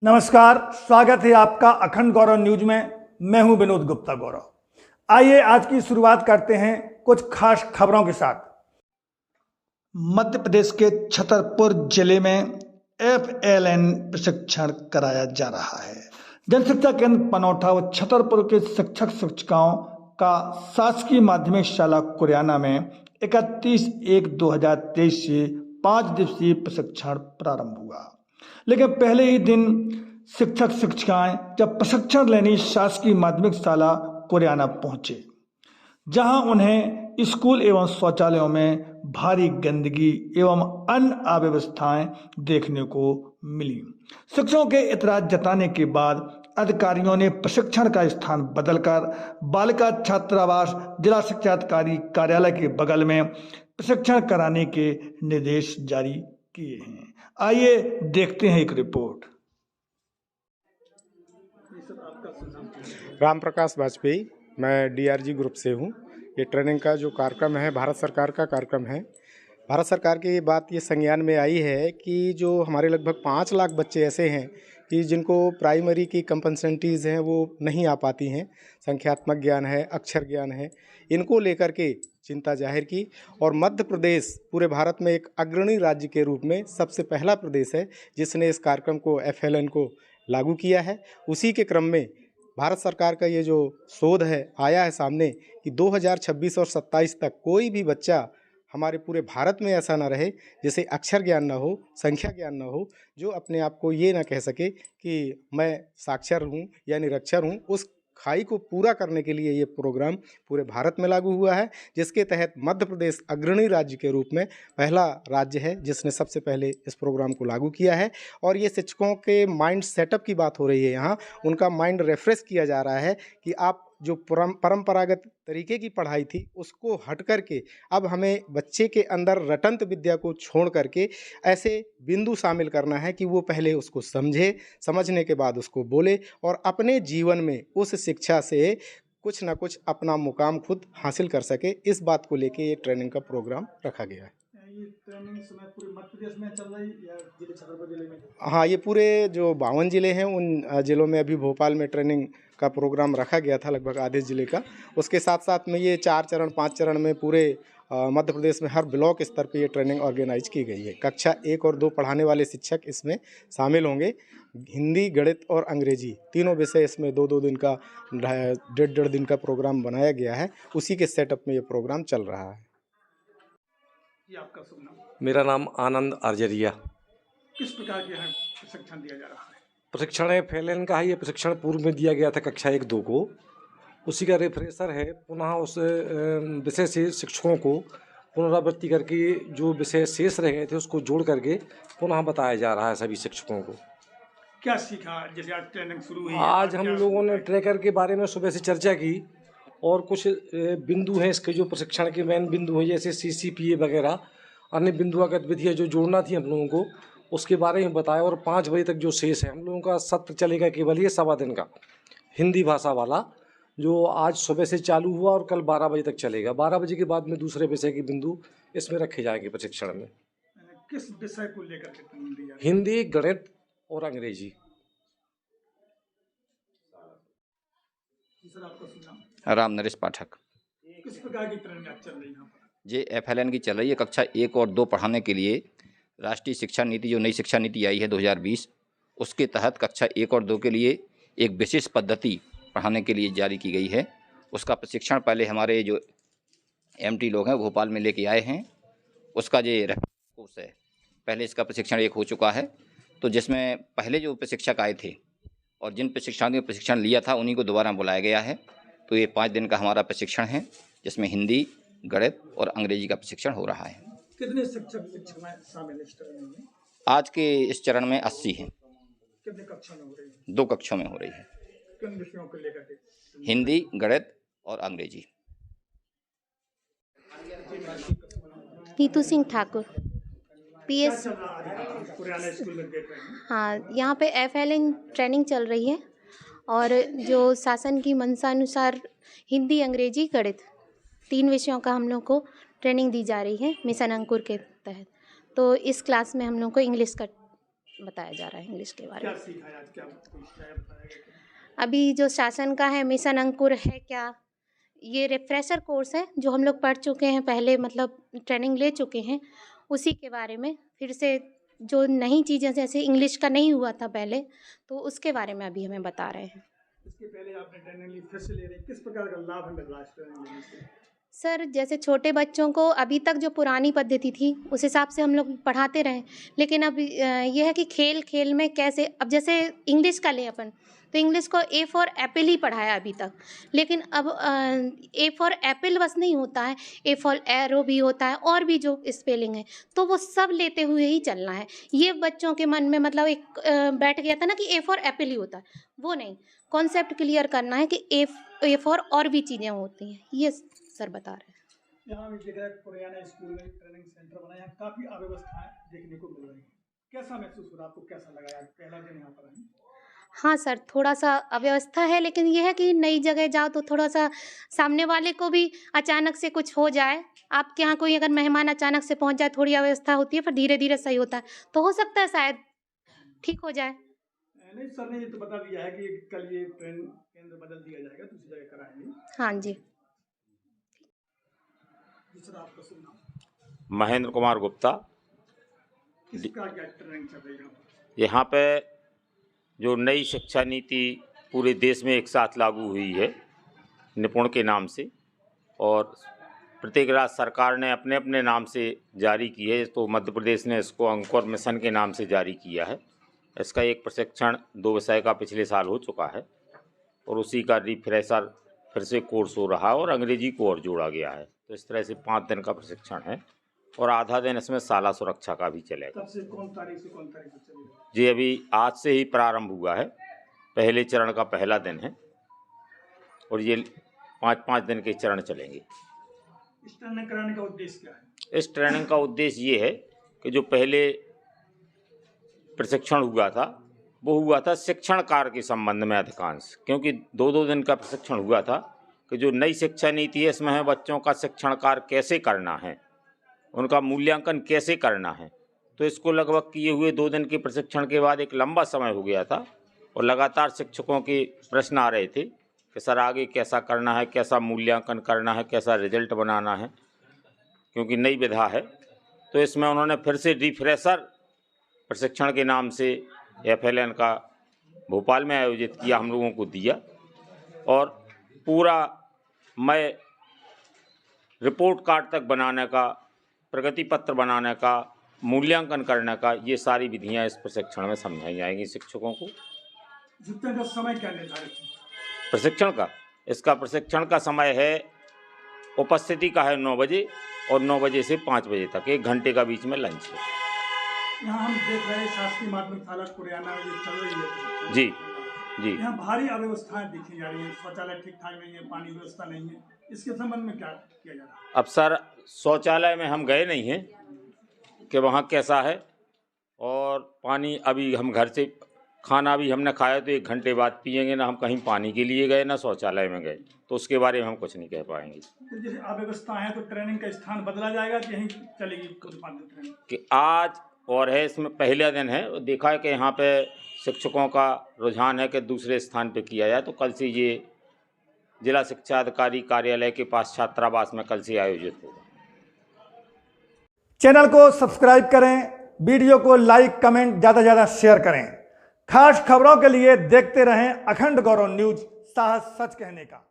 नमस्कार, स्वागत है आपका अखंड गौरव न्यूज में। मैं हूं विनोद गुप्ता गौरव। आइए आज की शुरुआत करते हैं कुछ खास खबरों के साथ। मध्य प्रदेश के छतरपुर जिले में FLN प्रशिक्षण कराया जा रहा है। जनशिक्षा केंद्र पनौठा व छतरपुर के शिक्षक शिक्षिकाओं का शासकीय माध्यमिक शाला कुरियाना में 31/1/2023 से 5 दिवसीय प्रशिक्षण प्रारंभ हुआ। लेकिन पहले ही दिन शिक्षक शिक्षिकाएं जब प्रशिक्षण लेने शासकीय माध्यमिक शाला कुरियाना पहुंचे, जहां उन्हें स्कूल एवं शौचालयों में भारी गंदगी एवं अन्य अव्यवस्थाएं देखने को मिली। शिक्षकों के इतराज जताने के बाद अधिकारियों ने प्रशिक्षण का स्थान बदलकर बालिका छात्रावास जिला शिक्षा अधिकारी कार्यालय के बगल में प्रशिक्षण कराने के निर्देश जारी किए हैं। आइए देखते हैं एक रिपोर्ट। राम प्रकाश वाजपेयी, मैं DRG ग्रुप से हूँ। ये ट्रेनिंग का जो कार्यक्रम है भारत सरकार का कार्यक्रम है। भारत सरकार की बात ये संज्ञान में आई है कि जो हमारे लगभग 5 लाख बच्चे ऐसे हैं कि जिनको प्राइमरी की कंपनसेंटीज़ हैं वो नहीं आ पाती हैं। संख्यात्मक ज्ञान है, अक्षर ज्ञान है, इनको लेकर के चिंता जाहिर की और मध्य प्रदेश पूरे भारत में एक अग्रणी राज्य के रूप में सबसे पहला प्रदेश है जिसने इस कार्यक्रम को FLN को लागू किया है। उसी के क्रम में भारत सरकार का ये जो शोध है आया है सामने कि 2026 और 27 तक कोई भी बच्चा हमारे पूरे भारत में ऐसा ना रहे जिसे अक्षर ज्ञान ना हो, संख्या ज्ञान ना हो, जो अपने आप को ये ना कह सके कि मैं साक्षर हूँ या निरक्षर हूँ। उस खाई को पूरा करने के लिए ये प्रोग्राम पूरे भारत में लागू हुआ है, जिसके तहत मध्य प्रदेश अग्रणी राज्य के रूप में पहला राज्य है जिसने सबसे पहले इस प्रोग्राम को लागू किया है। और ये शिक्षकों के माइंड सेटअप की बात हो रही है, यहाँ उनका माइंड रिफ्रेश किया जा रहा है कि आप जो परंपरागत तरीके की पढ़ाई थी उसको हट करके अब हमें बच्चे के अंदर रटंत विद्या को छोड़ करके ऐसे बिंदु शामिल करना है कि वो पहले उसको समझे, समझने के बाद उसको बोले और अपने जीवन में उस शिक्षा से कुछ ना कुछ अपना मुकाम खुद हासिल कर सके। इस बात को लेके ये ट्रेनिंग का प्रोग्राम रखा गया है। ये ट्रेनिंग समय पूरे मध्य प्रदेश में चल रही या जिले छतरपुर जिले में? हाँ, ये पूरे जो 52 ज़िले हैं उन ज़िलों में अभी भोपाल में ट्रेनिंग का प्रोग्राम रखा गया था, लगभग आधे ज़िले का। उसके साथ साथ में ये 4 चरण 5 चरण में पूरे मध्य प्रदेश में हर ब्लॉक स्तर पे ये ट्रेनिंग ऑर्गेनाइज की गई है। कक्षा 1 और 2 पढ़ाने वाले शिक्षक इसमें शामिल होंगे। हिंदी, गणित और अंग्रेजी तीनों विषय इसमें 2-2 दिन का 1.5 दिन का प्रोग्राम बनाया गया है। उसी के सेटअप में ये प्रोग्राम चल रहा है। ये आपका शुभ नाम? मेरा नाम आनंद आर्जरिया। किस प्रकार के यहाँ प्रशिक्षण दिया जा रहा है? प्रशिक्षण FLN का है। ये प्रशिक्षण पूर्व में दिया गया था कक्षा 1-2 को, उसी का रिफ्रेशर है। पुनः उस विषय से शिक्षकों को पुनरावृत्ति करके जो विषय शेष रह गए थे उसको जोड़ करके पुनः बताया जा रहा है सभी शिक्षकों को। क्या सीखा? जैसे आज ट्रेनिंग शुरू हुई है, आज हम लोगों ने ट्रैकर के बारे में सुबह से चर्चा की और कुछ बिंदु हैं इसके जो प्रशिक्षण के मेन बिंदु हैं, जैसे CCPA वगैरह अन्य बिंदुआगत विधियाँ जो जोड़ना थी हम लोगों को, उसके बारे में बताया। और 5 बजे तक जो शेष है हम लोगों का सत्र चलेगा केवल ये 1.25 दिन का हिंदी भाषा वाला, जो आज सुबह से चालू हुआ और कल 12 बजे तक चलेगा। 12 बजे के बाद में दूसरे विषय के बिंदु इसमें रखे जाएंगे प्रशिक्षण में। किस विषय को लेकर के ट्रेनिंग दी जा रही है? हिंदी, गणित और अंग्रेजी। सर, आपका शुभ नाम? राम नरेश पाठक। किस प्रकार की ट्रेनिंग आज चल रही है यहाँ पर? ये FLN की चल रही है। कक्षा 1 और 2 पढ़ाने के लिए राष्ट्रीय शिक्षा नीति, जो नई शिक्षा नीति आई है 2020, उसके तहत कक्षा 1 और 2 के लिए एक विशेष पद्धति पढ़ाने के लिए जारी की गई है। उसका प्रशिक्षण पहले हमारे जो MT लोग हैं भोपाल में लेके आए हैं। उसका जो रेफरेंस कोर्स है, पहले इसका प्रशिक्षण एक हो चुका है, तो जिसमें पहले जो प्रशिक्षक आए थे और जिन प्रशिक्षकों ने प्रशिक्षण लिया था उन्हीं को दोबारा बुलाया गया है। तो ये 5 दिन का हमारा प्रशिक्षण है जिसमें हिंदी, गणित और अंग्रेजी का प्रशिक्षण हो रहा है। कितने शिक्षक शिक्षिकाएं शामिल इस ट्रेनिंग में? आज के इस चरण में 80 हैं। कितने कक्षा में हो रही है? 2 कक्षों में हो रही है। किन विषयों को लेकर के? हिंदी, गणित और अंग्रेजी। नीतू सिंह ठाकुर, PS। पुराने स्कूल में देख रहे हैं। हाँ, यहाँ पे FLN ट्रेनिंग चल रही है और जो शासन की मंशानुसार हिंदी, अंग्रेजी, गणित 3 विषयों का हम लोग को ट्रेनिंग दी जा रही है मिशन अंकुर के तहत। तो इस क्लास में हम लोग को इंग्लिश का बताया जा रहा है इंग्लिश के बारे क्या में। सीखा है आज, क्या कुछ नया बताया गया क्या? अभी जो शासन का है मिशन अंकुर है क्या, ये रिफ्रेशर कोर्स है जो हम लोग पढ़ चुके हैं पहले, मतलब ट्रेनिंग ले चुके हैं, उसी के बारे में फिर से जो नई चीज़ें जैसे इंग्लिश का नहीं हुआ था पहले, तो उसके बारे में अभी हमें बता रहे हैं। इसके पहले आपने ट्रेनिंग ली, फिर से ले रहे हैं, किस प्रकार का लाभ है मिल रहा है इस ट्रेनिंग लेने से? सर जैसे छोटे बच्चों को अभी तक जो पुरानी पद्धति थी उस हिसाब से हम लोग पढ़ाते रहे, लेकिन अब यह है कि खेल खेल में कैसे, अब जैसे इंग्लिश का लें अपन तो इंग्लिश को ए फॉर एप्पल ही पढ़ाया अभी तक, लेकिन अब ए फॉर एप्पल बस नहीं होता है, ए फॉर एरो भी होता है और भी जो स्पेलिंग है तो वो सब लेते हुए ही चलना है। ये बच्चों के मन में मतलब एक बैठ गया था ना कि ए फॉर एप्पल ही होता है, वो नहीं, कॉन्सेप्ट क्लियर करना है कि ए फॉर और भी चीज़ें होती हैं, ये सर बता रहे हैं। यहाँ भी देख रहे हैं पुराना स्कूल में ट्रेनिंग सेंटर बनाया है, काफ़ी अव्यवस्थाएं देखने को मिल रही हैं, कैसा महसूस हो रहा है आपको, कैसा लगा आज पहला दिन यहाँ पर आए? हाँ सर, थोड़ा सा अव्यवस्था है, लेकिन यह है कि नई जगह जाओ तो थोड़ा सा सामने वाले को भी अचानक से कुछ हो जाए, आपके यहाँ कोई अगर मेहमान अचानक से पहुँच जाए, थोड़ी अव्यवस्था होती है, फिर धीरे धीरे सही होता है, तो हो सकता है शायद ठीक हो जाए। नहीं, सर ने ये तो बता दिया है कि कल ये ट्रेन केंद्र बदल दिया जाएगा, दूसरी जगह कराएंगे। हाँ जी। दूसरा आपका शुभ नाम? महेंद्र कुमार गुप्ता। किसका क्या ट्रेनिंग चल रही है यहाँ पर? यहाँ पे जो नई शिक्षा नीति पूरे देश में एक साथ लागू हुई है निपुण के नाम से, और प्रत्येक राज्य सरकार ने अपने अपने नाम से जारी की है, तो मध्य प्रदेश ने इसको अंकुर मिशन के नाम से जारी किया है। इसका एक प्रशिक्षण 2 विषय का पिछले साल हो चुका है और उसी का रिफ्रेशर फिर से कोर्स हो रहा है और अंग्रेजी को और जोड़ा गया है। तो इस तरह से 5 दिन का प्रशिक्षण है और आधा दिन इसमें शाला सुरक्षा का भी चलेगा। कब से कौन तारीख से कौन तारीख तक चलेगा? जी अभी आज से ही प्रारंभ हुआ है, पहले चरण का पहला दिन है और ये 5-5 दिन के चरण चलेंगे। इस ट्रेनिंग कराने का उद्देश्य क्या है? इस ट्रेनिंग का उद्देश्य ये है कि जो पहले प्रशिक्षण हुआ था वो हुआ था शिक्षण कार्य के संबंध में अधिकांश, क्योंकि 2-2 दिन का प्रशिक्षण हुआ था कि जो नई शिक्षा नीति है इसमें है बच्चों का शिक्षण कार्य कैसे करना है, उनका मूल्यांकन कैसे करना है। तो इसको लगभग किए हुए 2 दिन के प्रशिक्षण के बाद एक लंबा समय हो गया था और लगातार शिक्षकों के प्रश्न आ रहे थे कि सर आगे कैसा करना है, कैसा मूल्यांकन करना है, कैसा रिजल्ट बनाना है, क्योंकि नई विधा है। तो इसमें उन्होंने फिर से रिफ्रेशर प्रशिक्षण के नाम से FLN का भोपाल में आयोजित किया, हम लोगों को दिया और पूरा मैं रिपोर्ट कार्ड तक बनाने का, प्रगति पत्र बनाने का, मूल्यांकन करने का, ये सारी विधियां इस प्रशिक्षण में समझाई जाएंगी शिक्षकों को। जितने का समय क्या निर्धारित है प्रशिक्षण का? इसका प्रशिक्षण का समय है, उपस्थिति का है 9 बजे और 9 बजे से 5 बजे तक 1 घंटे का बीच में लंच है। यहाँ हम देख रहे हैं शासकीय माध्यमिक शाला कुरियाना में ये चल रही है। जी जी। यहाँ भारी अव्यवस्थाएं दिखी जा रही है, शौचालय ठीक ठाक नहीं है, पानी व्यवस्था नहीं है, इसके संबंध में क्या किया जा रहा है? अब सर शौचालय में हम गए नहीं हैं कि वहाँ कैसा है, और पानी अभी हम घर से खाना भी हमने खाया तो 1 घंटे बाद पिएंगे, ना हम कहीं पानी के लिए गए ना शौचालय में गए, तो उसके बारे में हम कुछ नहीं कह पाएंगे। तो जैसे अव्यवस्था है तो ट्रेनिंग का स्थान बदला जाएगा कि यहीं चलेगी ट्रेनिंग? कि आज और है, इसमें पहला दिन है, देखा है कि यहाँ पे शिक्षकों का रुझान है कि दूसरे स्थान पे किया जाए, तो कल से ये जिला शिक्षा अधिकारी कार्यालय के पास छात्रावास में कल से आयोजित होगा। चैनल को सब्सक्राइब करें, वीडियो को लाइक कमेंट ज़्यादा से ज़्यादा शेयर करें। खास खबरों के लिए देखते रहें अखंड गौरव न्यूज, साहस सच कहने का।